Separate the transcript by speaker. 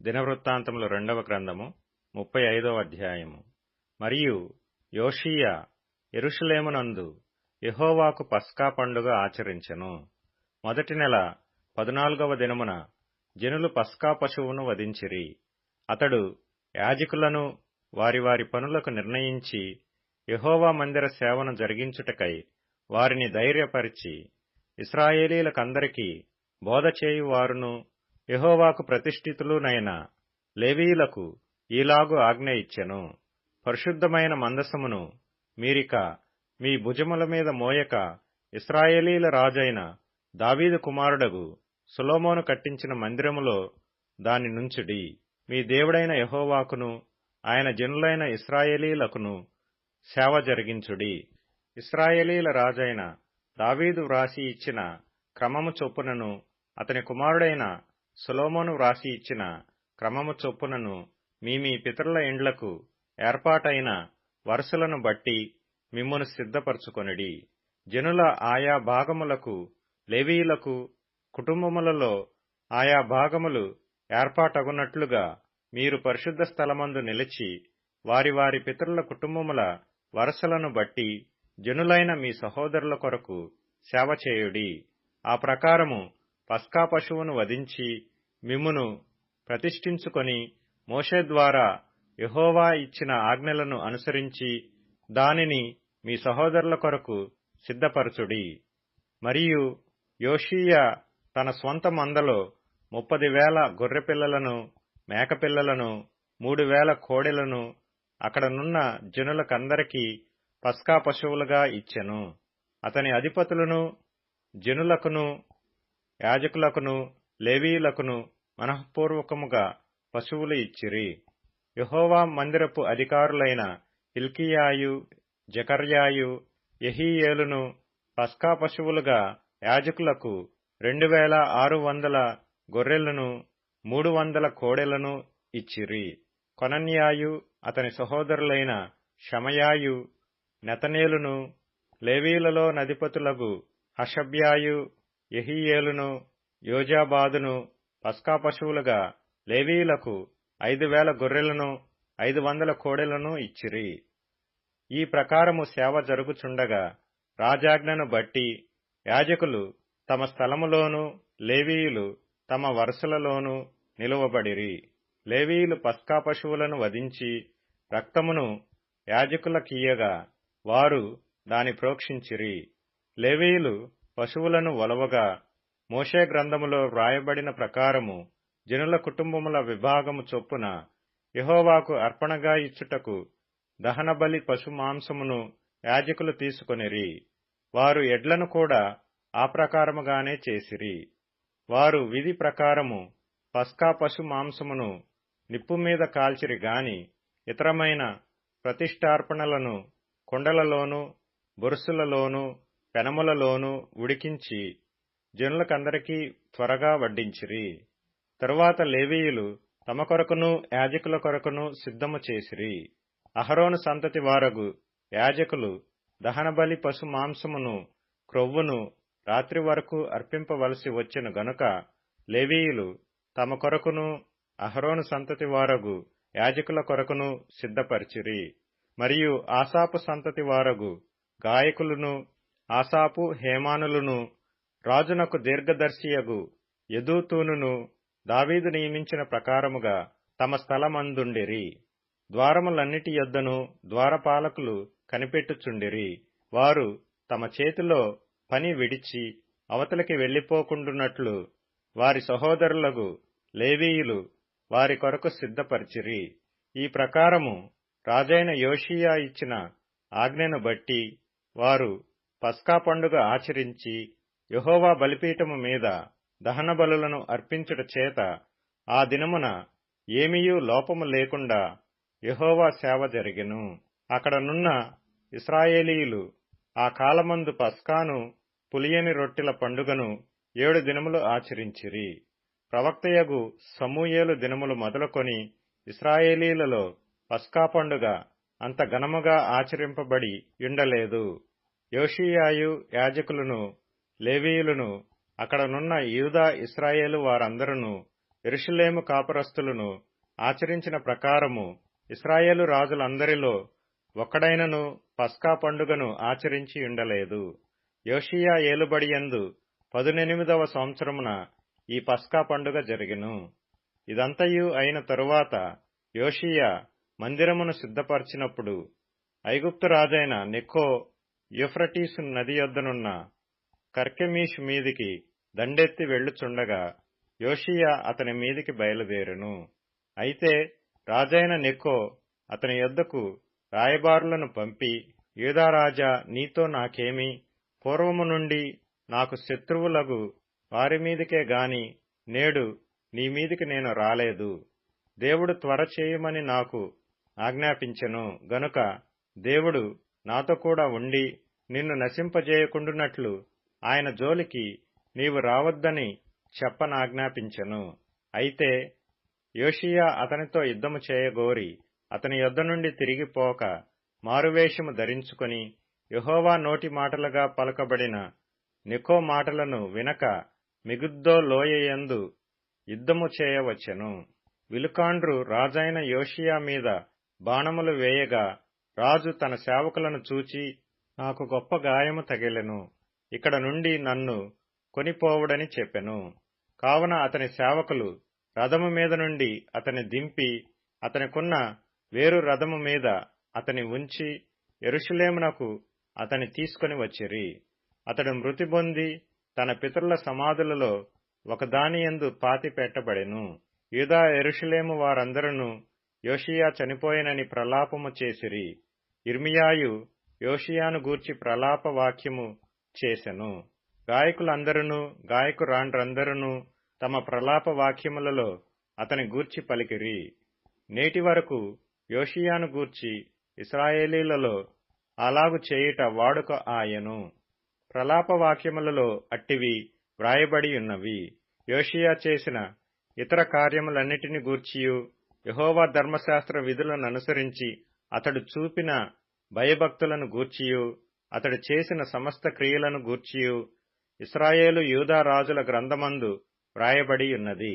Speaker 1: దినవృత్తాంతములు 2వ గ్రంథము 35వ అధ్యాయము. మరియు యోషీయా యెరూషలేమునందు యెహోవాకు పస్కా పండుగ ఆచరించెను. మొదటి నెల 14వ దినమున జనులు పస్కా పశువును వధించిరి. అతడు యాజకులను వారి వారి పనులకు నిర్ణయించి యెహోవా మందిర సేవను జరిగించుటకై వారిని ధైర్యపరిచి, ఇశ్రాయేలీలకందరికీ బోధ చేయువారును యెహోవాకు ప్రతిష్ఠితులునైన లేవీయులకు ఈలాగు ఆజ్ఞ ఇచ్చెను. పరిశుద్ధమైన మందసమును మీరిక మీ భుజముల మీద మోయక ఇశ్రాయేలీల రాజైన దావీదు కుమారుడగు సొలొమోను కట్టించిన మందిరములో దాని నుంచుడి. మీ దేవుడైన యెహోవాకును ఆయన జనులైన ఇశ్రాయేలీలకును సేవ జరిగించుడి. ఇశ్రాయేలీల రాజైన దావీదు వ్రాసి ఇచ్చిన క్రమము చొప్పునను అతని కుమారుడైన సొలొమోను వ్రాసి ఇచ్చిన క్రమము చొప్పునను మీ పితరుల ఇండ్లకు ఏర్పాటైన వరుసలను బట్టి మిమ్మును సిద్ధపరచుకొనిడి. జనుల ఆయా భాగములకు లేవీయులకు కుటుంబములలో ఆయా భాగములు ఏర్పాటగునట్లుగా మీరు పరిశుద్ధ స్థలమందు నిలిచి వారి వారి పితరుల కుటుంబముల వరుసలను బట్టి జనులైన మీ సహోదరుల కొరకు సేవ చేయుడి. ఆ ప్రకారము పస్కా పశువును వధించి మిమ్మును ప్రతిష్ఠించుకొని మోషే ద్వారా యెహోవా ఇచ్చిన ఆజ్ఞలను అనుసరించి దానిని మీ సహోదరుల కొరకు సిద్ధపరచుడి. మరియు యోషీయా తన స్వంత మందలో 30,000 గొర్రెపిల్లలను, మేకపిల్లలను, 3,000 కోడెలను అక్కడనున్న జనులకందరికీ పస్కా పశువులుగా ఇచ్చెను. అతని అధిపతులను జనులకును యాజకులకును లేవీయులకును మనఃపూర్వకముగా పశువులు ఇచ్చిరి. యెహోవా మందిరపు అధికారులైన హిల్కీయాయు, జెకర్యాయు, యెహీయేలును పస్కా పశువులుగా యాజకులకు 2,600 గొర్రెలను, 300 కోడెలను ఇచ్చిరి. కొనన్యాయు అతని సహోదరులైన షమయాయు, నెతనేలును, లేవీయులలో నధిపతులగు హషబ్యాయు, యెహీయేలును, యోజాబాదును పస్కా పశువులుగా లేవీయులకు 5,000 గొర్రెలను, 500 కోడెలను ఇచ్చిరి. ఈ ప్రకారము సేవ జరుగుచుండగా రాజాజ్ఞను బట్టి యాజకులు తమ స్థలములోను, లేవీయులు తమ వరుసలలోను నిలువబడిరి. లేవీయులు పస్కా పశువులను వధించి రక్తమును యాజకులకియ్యగా వారు దాని ప్రోక్షించిరి. లేవీయులు పశువులను వలవగా మోషే గ్రంథములో వ్రాయబడిన ప్రకారము జనుల కుటుంబముల విభాగము చొప్పున యెహోవాకు అర్పణగా ఇచ్చుటకు దహనబలి పశు మాంసమును యాజకులు తీసుకొనిరి. వారు ఎడ్లను కూడా ఆ ప్రకారముగానే చేసిరి. వారు విధి ప్రకారము పస్కా పశు మాంసమును నిప్పు మీద కాల్చిరి గాని ఇతరమైన ప్రతిష్ఠార్పణలను కుండలలోను, బొరుసులలోను, పెనములలోను ఉడికించి జనులకందరికీ త్వరగా వడ్డించిరి. తరువాత లేవీయులు తమ కొరకును యాజకుల కొరకును సిద్ధము చేసిరి. అహరోను సంతతి వారగు యాజకులు దహనబలి పశు మాంసమును క్రొవ్వును రాత్రి వరకు అర్పింపవలసి వచ్చెను గనుక లేవీయులు తమ కొరకును అహరోను సంతతి వారగు యాజకుల కొరకును సిద్ధపరిచిరి. మరియు ఆసాపు సంతతి వారగు గాయకులను ఆసాపు, హేమానులను, రాజునకు దీర్ఘదర్శియగు యెదూతూనును దావీదు నియమించిన ప్రకారముగా తమ స్థలమందుండిరి. ద్వారములన్నిటి యొద్దను ద్వారపాలకులు కనిపెట్టుచుండిరి. వారు తమ చేతిలో పని విడిచి అవతలికి వెళ్లిపోకుండునట్లు వారి సహోదరులగు లేవీయులు వారి కొరకు సిద్ధపరిచిరి. ఈ ప్రకారము రాజైన యోషీయా ఇచ్చిన ఆజ్ఞను బట్టి వారు పస్కా పండుగ ఆచరించి యెహోవా బలిపీఠము మీద దహన బలులను అర్పించుట చేత ఆ దినమున ఏమీయూ లోపము లేకుండా యెహోవా సేవ జరిగెను. అక్కడనున్న ఇశ్రాయేలీయులు ఆ కాలమందు పస్కాను, పులియని రొట్టెల పండుగను 7 దినములు ఆచరించిరి. ప్రవక్తయగు సమూయేలు దినములు మొదలుకొని ఇశ్రాయేలీలలో పస్కా పండుగ అంత ఘనముగా ఆచరింపబడి యుండలేదు. యోషీయాయు యాజకులను లేవీయులను అక్కడనున్న యూదా ఇశ్రాయేలు వారందరూ యెరూషలేము కాపురస్తులను ఆచరించిన ప్రకారము ఇశ్రాయేలు రాజులందరిలో ఒక్కడైనను పస్కా పండుగను ఆచరించి ఉండలేదు. యోషీయా ఏలుబడియందు 18వ సంవత్సరమున ఈ పస్కా పండుగ జరిగెను. ఇదంతయు అయిన తరువాత యోషీయా మందిరమును సిద్ధపరచినప్పుడు ఐగుప్తు రాజైన నెకో యూఫ్రటీసు నది యొద్దనున్న కర్కెమీషు మీదికి దండెత్తి వెళ్ళుచుండగా యోషీయా అతని మీదికి బయలుదేరెను. అయితే రాజైన నెకో అతని యొద్దకు రాయబారులను పంపి, యూదారాజా, నీతో నాకేమి? పూర్వము నుండి నాకు శత్రువులగు వారి మీదికే గాని నేడు నీ మీదికి నేను రాలేదు. దేవుడు త్వర చేయమని నాకు ఆజ్ఞాపించెను గనుక దేవుడు నాతో కూడా ఉండి నిన్ను నశింపజేయకుండునట్లు ఆయన జోలికి నీవు రావద్దని చెప్పనాజ్ఞాపించెను. అయితే యోషీయా అతనితో యుద్ధము చేయగోరి అతని యొద్ద నుండి తిరిగిపోక మారువేషము ధరించుకొని యెహోవా నోటి మాటలుగా పలకబడిన నెకో మాటలను వినక మెగిద్దో లోయయందు యుద్ధము చేయవచ్చెను. విలుకాండ్రు రాజైన యోషీయా మీద బాణములు వేయగా రాజు తన సేవకులను చూచి, నాకు గొప్ప గాయము తగిలెను, ఇక్కడ నుండి నన్ను కొనిపోవుడని చెప్పెను. కావున అతని సేవకులు రథము మీద నుండి అతని దింపి అతనికున్న వేరు రథము మీద అతని ఉంచి యెరూషలేమునకు అతని తీసుకొని వచ్చిరి. అతడు మృతి పొంది తన పితరుల సమాధులలో ఒకదానియందు పాతిపెట్టబడెను. యూదా యెరూషలేము వారందరూ యోషీయా చనిపోయినని ప్రలాపము చేసిరి. యిర్మీయాయు యోషీయాను గూర్చి ప్రలాప వాక్యము చేసెను. గాయకులందరూ గాయకురాండ్రందరూ తమ ప్రలాప వాక్యములలో అతని గూర్చి పలికిరి. నేటి వరకు యోషీయాను గూర్చి ఇశ్రాయేలీలలో అలాగు చేయుట వాడుక ఆయను. ప్రలాప వాక్యములలో అట్టివి వ్రాయబడియున్నవి. యోషీయా చేసిన ఇతర కార్యములన్నిటిని గూర్చియు యెహోవా ధర్మశాస్త్ర విధులననుసరించి అతడు చూపిన భయభక్తులను గూర్చియు అతడు చేసిన సమస్త క్రియలను గూర్చియు ఇశ్రాయేలు యూదా రాజుల గ్రంథమందు వ్రాయబడియున్నది.